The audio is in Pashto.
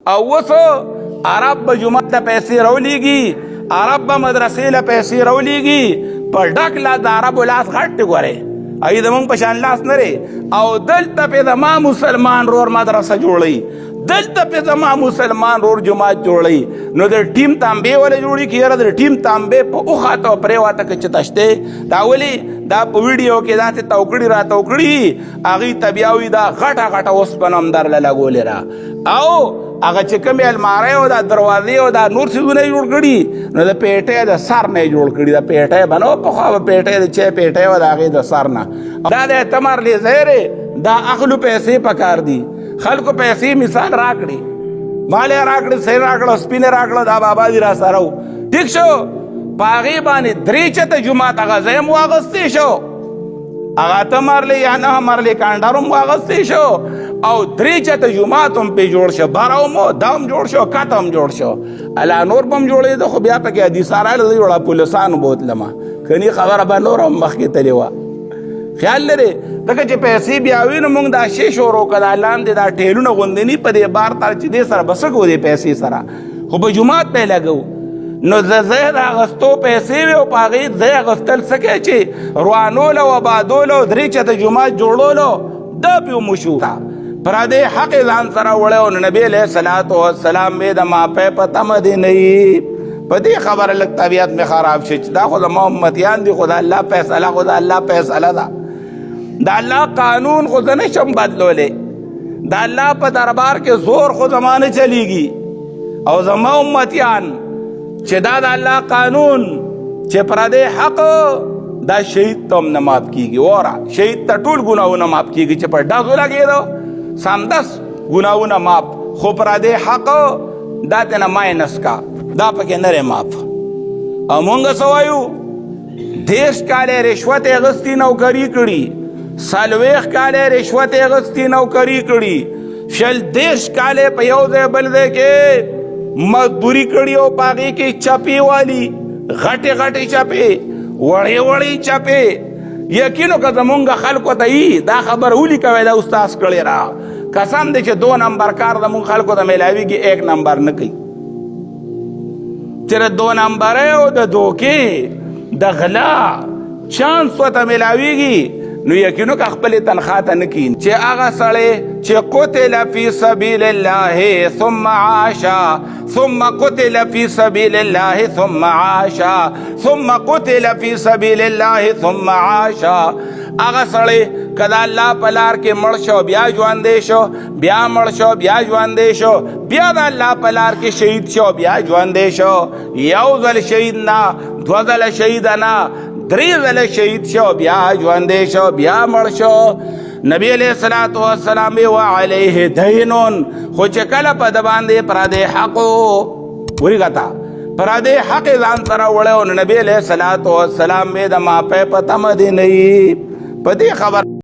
او وسو عرب به جمعه ته پیسې راولېږي، عرب به مدرسې له پیسې راولېږي، په ډک لاس د عربو لاس غټ دی ګورې، ای زمونږ په شان لاس نه دی. او دلته پې زما مسلمان رور مدرسه جوړوي، دلته پې زما مسلمان رور جماعت جوړوي. نو د ټیم تانبې ولې جوړي که یاره د ټیم تانبې په اوخاته او پرېواته که چې تشته دا ولې دا په ویډیو کې داسې توکړي را توکړي هغوی ته بیا وي دا غټه غټه اوسپنه هم درله لګولې را، او هغه چې کومې المارۍ او دا دروازې او دا نور څیزونه یې جوړ کړي نو د پیټۍ د سر نه یې جوړ کړي. د پیټۍ به نه پخوا به پیټۍ د چای پیټۍ وه د هغې د سر نه. دا د تمر لیزی دا اخلو پیسې پکار دي، خلکو پیسې مثال راکړي، مال یې راکړي، صحیح راکړه، سپین یې راکړه، دا بابا دي را سره و ټیک شو. په هغې باندې درې چته جومات هغه ځای هم واغستی شو، هغه اته مرلې یا نه مرلې کانډر هم واغستی شو، او درې چته جومات هم پې جوړ شو، بره هم دا هم جوړ شو، کته هم جوړ شو. الله نور به هم جوړېده خو بیا پکې حدیث راغله زه جوړه پولیسانو بوتلمه کني خبره به نور هم مخکې تلې وه. خیال لرې ځکه چې پیسې بیا وي نو موږ دا شی شروع کړه دا لاندې دا ټیلونه غوندني په دې بار تار چې دې سره به څه کوو دې پیسې سره، خو په جومات پې لګوو. نو د ځای د اغستو پیسې وي او په هغې ځای اغستل څه کوي چې روانولو آبادولو درې چته جومات جوړولو دا پې وموشو. پردی حق ځان سره وړی او نبي علیه الصلاة والسلام مې د ماپی په تمه دې نه یي. په دې خبره لږ طبیعت مې خراب شي چې دا خو زما امتیان دي، خو د الله فیصله خو د الله فیصله ده، د الله قانون خو زه نشم بدلولی، د الله په دربار کې زور خو زما نه چلیږي. او زما امتیان چې دا د الله قانون چې پردی حق دا شهید ته هم نه ماف کېږي. وره شهید ته ټول ګناهونه ماف کېږي چې په ډزو لګېدو سمدس ګناهونه ماف، خو پردی حق دا تېنه ماینس کا دا پکې نه دی ماف. او مونږ څه وایو 30 کاله رشوت یې اخیستي نوکري کړي، 40 کاله رشوت یې اخیستي نوکري کړي، 30 کاله په یو ځای بل ځای کې مزدوري کړي او په هغې کې چپې والي، غټې غټې چپې، وړې وړې چپې. یقین وکړه زمونږ خلکو ته یي دا خبره ولیکوئ دا استاذ کړې را قسم دی چې 2 نمبر کار زمونږ خلکو ته میلاویږي 1 نمبر نه کوي. چې د 2 نمبرۍ او د دوکې د غلا چانس ورته میلاویږي نو یقین وکړه خپلې تنخوا ته نه کښېني. چې هغه سړی چې قتل فی سبیل الله ثم عاش ثم قتل فی سبیل الله ثم عاش ثم قتل فی سبیل الله ثم عاش، هغه سړی که د الله په لار کې مړ شو بیا ژوندی شو، بیا مړ شو بیا ژوندی شو، بیا د الله په لار کې شهید شو بیا ژوندی شو، یو ځل شهید نه، 2 ځله شهید نه، 3 ځله شهید شو بیا ژوندی شو بیا مړ شو. نبی علیہ الصلوۃ والسلام وعلیه دینون، خو چې کله په د باندې پردی حق ورګتا پردی حق ځان سره وړی نو نبی علیہ الصلوۃ والسلام مې د ماپی په تمه دې نه یي. په دې خبر